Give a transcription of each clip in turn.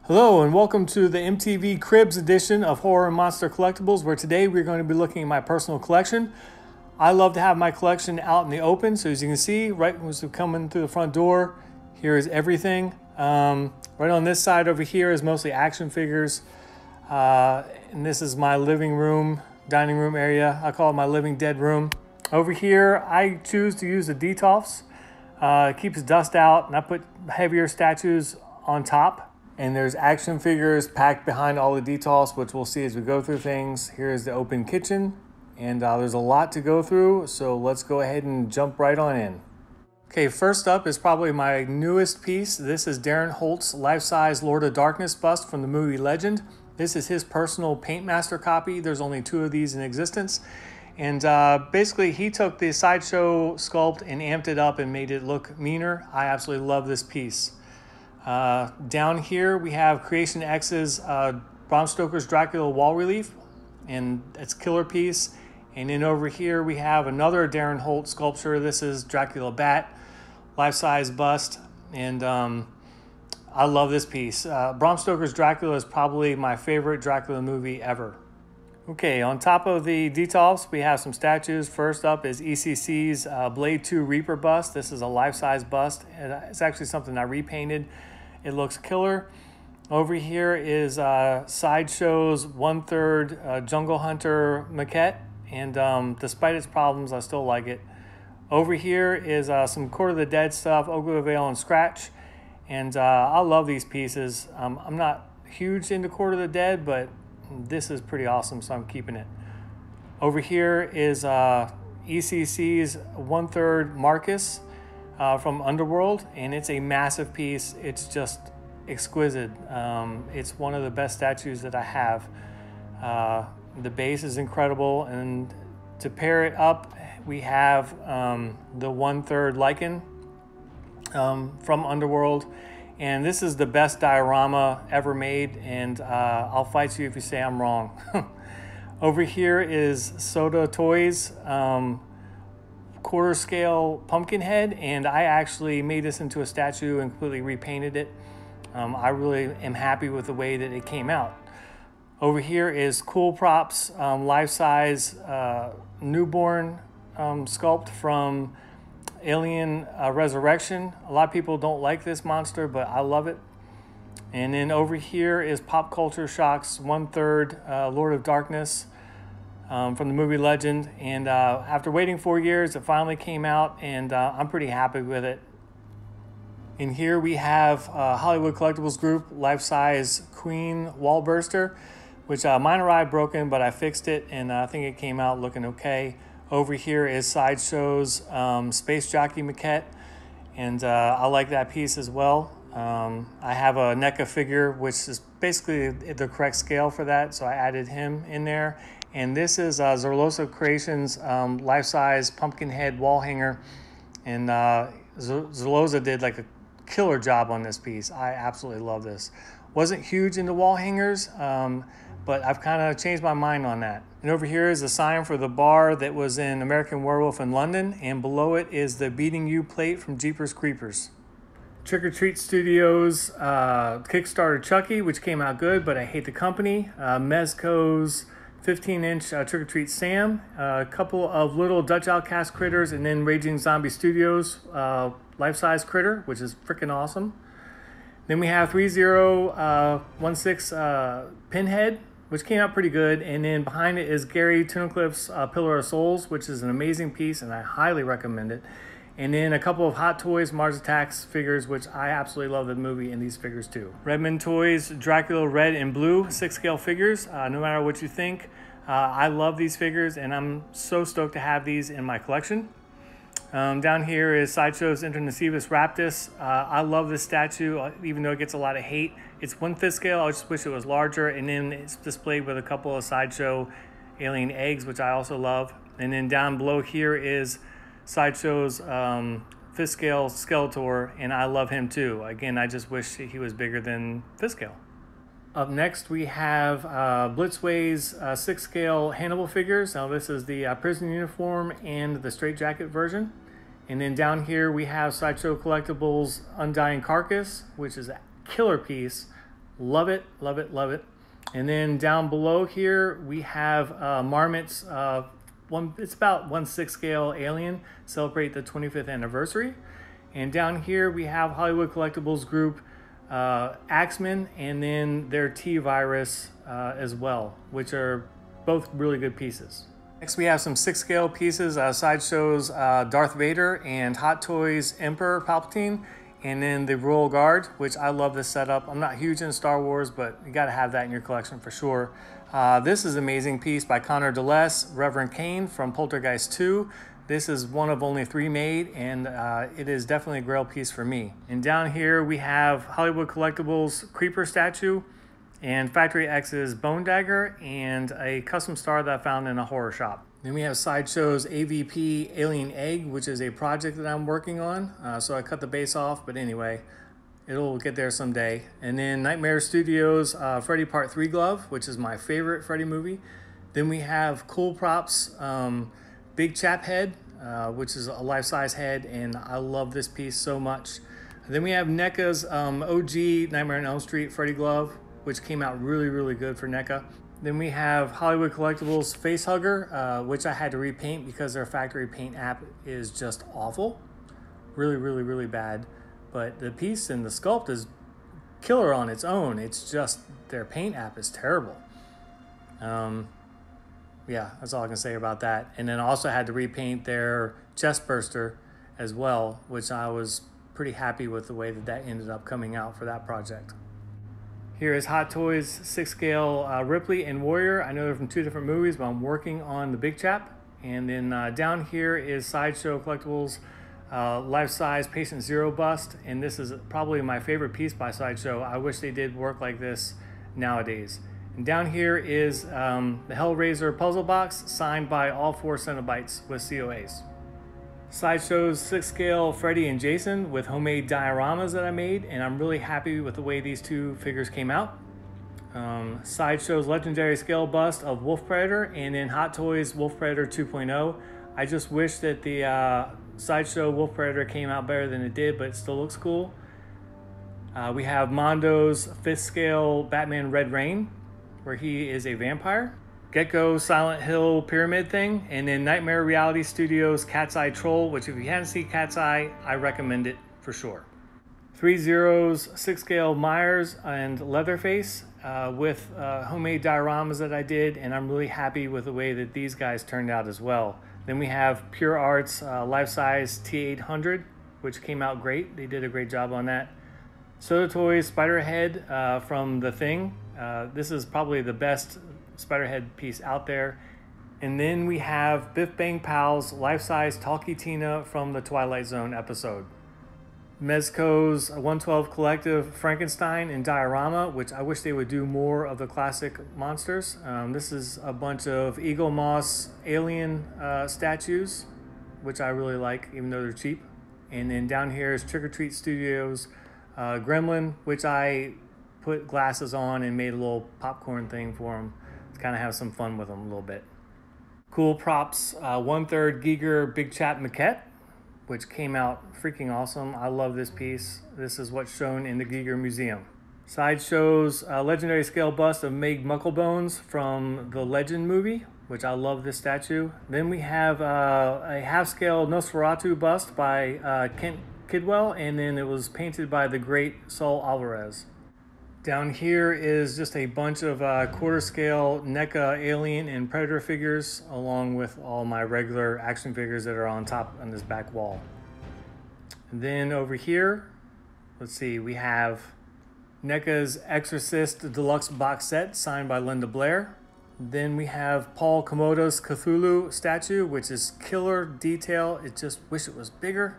Hello and welcome to the MTV Cribs edition of Horror and Monster Collectibles, where today we're going to be looking at my personal collection. I love to have my collection out in the open, so as you can see, right as we come in through the front door, here is everything. Right on this side over here is mostly action figures, and this is my living room, dining room area. I call it my living dead room. Over here, I choose to use the Detolfs. It keeps dust out, and I put heavier statues on top. And there's action figures packed behind all the Detolfs, which we'll see as we go through things. Here's the open kitchen, and there's a lot to go through, so let's go ahead and jump right on in. Okay, first up is probably my newest piece. This is Darren Holt's life-size Lord of Darkness bust from the movie Legend. This is his personal Paintmaster copy. There's only 2 of these in existence. And basically, he took the Sideshow sculpt and amped it up and made it look meaner. I absolutely love this piece. Down here we have Creation X's Bram Stoker's Dracula wall relief, and it's a killer piece. And then over here we have another Darren Holt sculpture. This is Dracula Bat, life-size bust, and I love this piece. Bram Stoker's Dracula is probably my favorite Dracula movie ever. Okay, on top of the Detolfs, we have some statues. First up is ECC's Blade 2 Reaper bust. This is a life-size bust. It's actually something I repainted. It looks killer. Over here is Sideshow's 1/3 Jungle Hunter Maquette, and despite its problems, I still like it. Over here is some Court of the Dead stuff, Ogre Veil and Scratch, and I love these pieces. I'm not huge into Court of the Dead, but this is pretty awesome, so I'm keeping it. Over here is ECC's 1/3 Marcus from Underworld, and it's a massive piece. It's just exquisite. It's one of the best statues that I have. The base is incredible, and to pair it up, we have the 1/3 Lycan from Underworld. And this is the best diorama ever made, and I'll fight you if you say I'm wrong. Over here is Soda Toys quarter scale Pumpkinhead, and I actually made this into a statue and completely repainted it. I really am happy with the way that it came out. Over here is Cool Props life-size newborn sculpt from Alien Resurrection. A lot of people don't like this monster, but I love it. And then over here is Pop Culture Shock's 1/3 Lord of Darkness from the movie Legend. And after waiting 4 years, it finally came out, and I'm pretty happy with it. And here we have Hollywood Collectibles Group life-size Queen Wall Burster, which mine arrived broken, but I fixed it, and I think it came out looking okay. Over here is Sideshow's Space Jockey Maquette, and I like that piece as well. I have a Nica figure, which is basically the correct scale for that, so I added him in there. And this is Llosa Creations life-size Pumpkinhead wall hanger, and Llosa did like a killer job on this piece. I absolutely love this. Wasn't huge into wall hangers, but I've kind of changed my mind on that. And over here is a sign for the bar that was in American Werewolf in London, and below it is the Beating You plate from Jeepers Creepers. Trick or Treat Studios Kickstarter Chucky, which came out good, but I hate the company. Mezco's 15-inch Trick or Treat Sam, a couple of little Dutch Outcast critters, and then Raging Zombie Studios life-size critter, which is freaking awesome. Then we have 3016 Pinhead, which came out pretty good. And then behind it is Gary Tunnicliffe's Pillar of Souls, which is an amazing piece, and I highly recommend it. And then a couple of Hot Toys Mars Attacks figures, which I absolutely love the movie and these figures too. Redmond Toys Dracula Red and Blue 6-scale figures. No matter what you think, I love these figures, and I'm so stoked to have these in my collection. Down here is Sideshow's Internecivus Raptus. I love this statue, even though it gets a lot of hate. It's 1/5 scale. I just wish it was larger. And then it's displayed with a couple of Sideshow alien eggs, which I also love. And then down below here is Sideshow's 5th scale Skeletor, and I love him too. Again, I just wish he was bigger than 5th scale. Up next, we have Blitzway's 6th scale Hannibal figures. Now, this is the prison uniform and the straitjacket version. And then down here, we have Sideshow Collectibles Undying Carcass, which is a killer piece. Love it, love it, love it. And then down below here, we have Marmot's, it's about 1/6 scale Alien, celebrate the 25th anniversary. And down here, we have Hollywood Collectibles Group, Axeman, and then their T-Virus as well, which are both really good pieces. Next, we have some 6 scale pieces, Sideshows Darth Vader and Hot Toys Emperor Palpatine, and then the Royal Guard, which I love this setup. I'm not huge in Star Wars, but you gotta have that in your collection for sure. This is an amazing piece by Connor DeLess, Reverend Kane from Poltergeist 2. This is one of only 3 made, and it is definitely a grail piece for me. And down here we have Hollywood Collectibles Creeper statue and Factory X's Bone Dagger and a custom star that I found in a horror shop. Then we have Sideshow's AVP Alien Egg, which is a project that I'm working on. So I cut the base off, but anyway, it'll get there someday. And then Nightmare Studios Freddy Part 3 glove, which is my favorite Freddy movie. Then we have Cool Props Big Chap head, which is a life-size head, and I love this piece so much. Then we have NECA's OG Nightmare on Elm Street Freddy glove, which came out really, really good for NECA. Then we have Hollywood Collectibles Facehugger, which I had to repaint because their factory paint app is just awful. Really, really, really bad. But the piece and the sculpt is killer on its own. It's just their paint app is terrible. Yeah, that's all I can say about that. And then I also had to repaint their chest burster as well, which I was pretty happy with the way that that ended up coming out for that project. Here is Hot Toys 6 scale Ripley and Warrior. I know they're from 2 different movies, but I'm working on the big chap. And then down here is Sideshow Collectibles life-size Patient Zero bust. And this is probably my favorite piece by Sideshow. I wish they did work like this nowadays. And down here is the Hellraiser Puzzle Box, signed by all 4 Cenobites with COAs. Sideshow's 6 scale Freddy and Jason with homemade dioramas that I made, and I'm really happy with the way these 2 figures came out. Sideshow's legendary scale bust of Wolf Predator, and then Hot Toys Wolf Predator 2.0. I just wish that the Sideshow Wolf Predator came out better than it did, but it still looks cool. We have Mando's 5th scale Batman Red Rain, where he is a vampire. Gecko Silent Hill pyramid thing, and then Nightmare Reality Studios Cat's Eye Troll, which if you haven't seen Cat's Eye, I recommend it for sure. 3 Zeros 6 scale Myers and Leatherface with homemade dioramas that I did, and I'm really happy with the way that these guys turned out as well. Then we have Pure Arts life-size T800, which came out great. They did a great job on that. Soda Toys Spiderhead from The Thing. This is probably the best Spiderhead piece out there. And then we have Biff Bang Powell's life-size Talkie Tina from the Twilight Zone episode. Mezco's 112 Collective Frankenstein and Diorama, which I wish they would do more of the classic monsters. This is a bunch of Eagle Moss alien statues, which I really like, even though they're cheap. And then down here is Trick or Treat Studios Gremlin, which I put glasses on and made a little popcorn thing for him to kind of have some fun with them a little bit. Cool Props 1/3 Giger Big Chap Maquette, which came out freaking awesome. I love this piece. This is what's shown in the Giger Museum. Sideshow's legendary scale bust of Meg Mucklebones from the Legend movie, which I love this statue. Then we have a half-scale Nosferatu bust by Kidwell, and then it was painted by the great Saul Alvarez. Down here is just a bunch of quarter-scale NECA Alien and Predator figures, along with all my regular action figures that are on top on this back wall. And then over here, let's see, we have NECA's Exorcist Deluxe box set signed by Linda Blair. Then we have Paul Komodos Cthulhu statue, which is killer detail. It just wish it was bigger.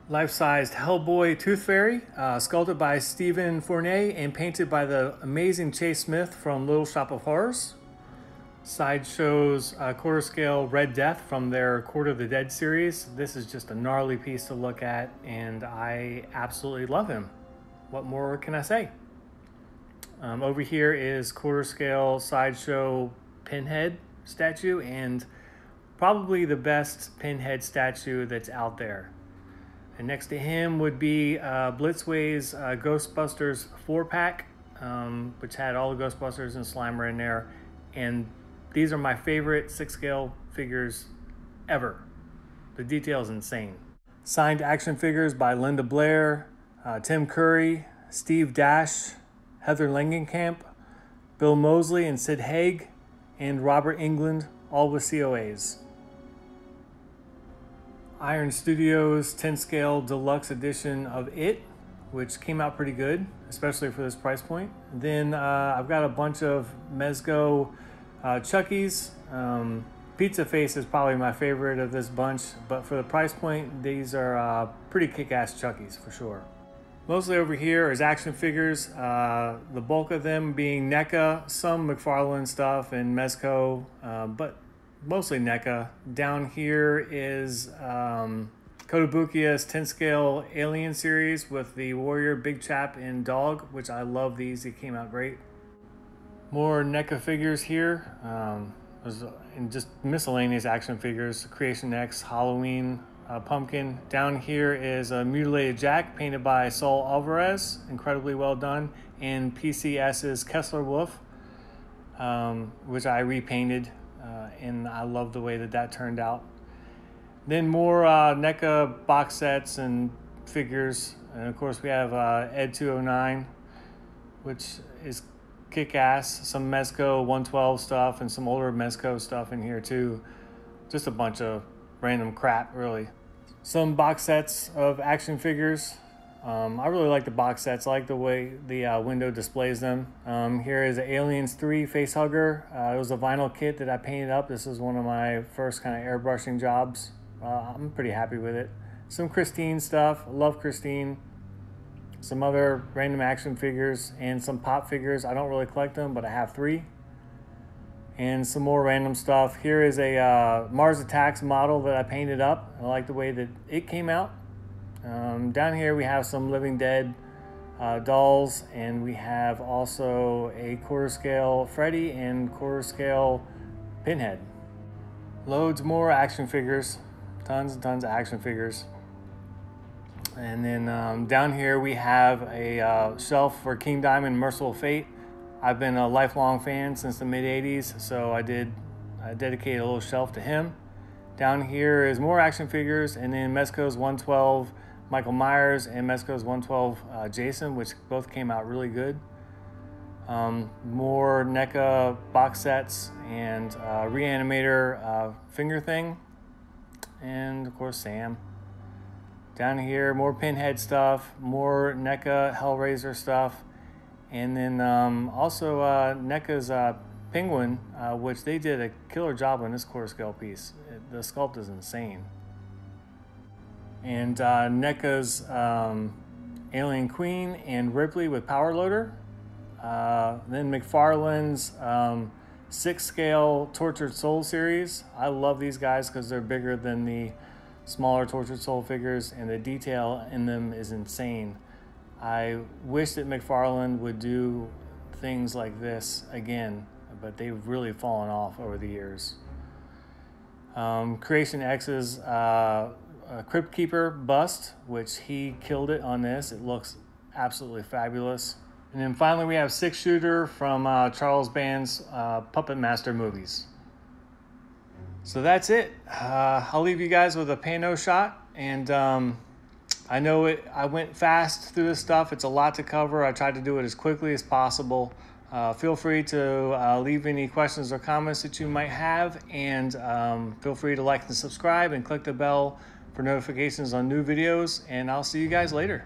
Life-sized Hellboy Tooth Fairy, sculpted by Stephen Fournier and painted by the amazing Chase Smith from Little Shop of Horrors. Sideshow's quarter-scale Red Death from their Court of the Dead series. This is just a gnarly piece to look at, and I absolutely love him. What more can I say? Over here is quarter-scale Sideshow Pinhead statue, and probably the best Pinhead statue that's out there. And next to him would be Blitzway's Ghostbusters 4-pack which had all the Ghostbusters and Slimer in there. And these are my favorite 6-scale figures ever. The detail is insane. Signed action figures by Linda Blair, Tim Curry, Steve Dash, Heather Langenkamp, Bill Moseley and Sid Haig, and Robert Englund, all with COAs. Iron Studios 10-scale deluxe edition of It, which came out pretty good, especially for this price point. Then I've got a bunch of Mezco Chuckies. Pizza Face is probably my favorite of this bunch, but for the price point, these are pretty kick-ass Chuckies for sure. Mostly over here is action figures, the bulk of them being NECA, some Mcfarland stuff and Mezco, but mostly NECA. Down here is Kotobukiya's 10-scale Alien series with the Warrior, Big Chap, and Dog, which I love these. They came out great. More NECA figures here. And just miscellaneous action figures, Creation X, Halloween, Pumpkin. Down here is a Mutilated Jack painted by Saul Alvarez, incredibly well done, and PCS's Kessler Wolf, which I repainted, and I love the way that turned out. Then more NECA box sets and figures, and of course we have Ed 209, which is kick-ass, some Mezco 112 stuff and some older Mezco stuff in here too. Just a bunch of random crap, really. Some box sets of action figures. I really like the box sets. I like the way the window displays them. Here is Aliens 3 Facehugger. It was a vinyl kit that I painted up. This is one of my first kind of airbrushing jobs. I'm pretty happy with it. Some Christine stuff. I love Christine. Some other random action figures and some pop figures. I don't really collect them, but I have 3. And some more random stuff. Here is a Mars Attacks model that I painted up. I like the way that it came out. Down here we have some Living Dead dolls, and we have also a quarter scale Freddy and quarter scale Pinhead. Loads more action figures. Tons and tons of action figures. And then down here we have a shelf for King Diamond Merciful Fate. I've been a lifelong fan since the mid-80s, so I dedicated a little shelf to him. Down here is more action figures, and then Mezco's 112 Michael Myers and Mezco's 112 Jason, which both came out really good. More NECA box sets and Reanimator finger thing, and of course Sam. Down here, more Pinhead stuff, more NECA Hellraiser stuff, and then also NECA's Penguin, which they did a killer job on this quarter scale piece. The sculpt is insane. And NECA's Alien Queen and Ripley with Power Loader. Then Mcfarland's 6-scale Tortured Soul series. I love these guys because they're bigger than the smaller Tortured Soul figures, and the detail in them is insane. I wish that Mcfarland would do things like this again, but they've really fallen off over the years. Creation X's Crypt Keeper bust, which he killed it on this. It looks absolutely fabulous. And then finally we have 6-shooter from Charles Band's Puppet Master movies. So that's it. I'll leave you guys with a pano shot, and I know I went fast through this stuff. It's a lot to cover. I tried to do it as quickly as possible. Feel free to leave any questions or comments that you might have, and feel free to like and subscribe and click the bell for notifications on new videos, and I'll see you guys later.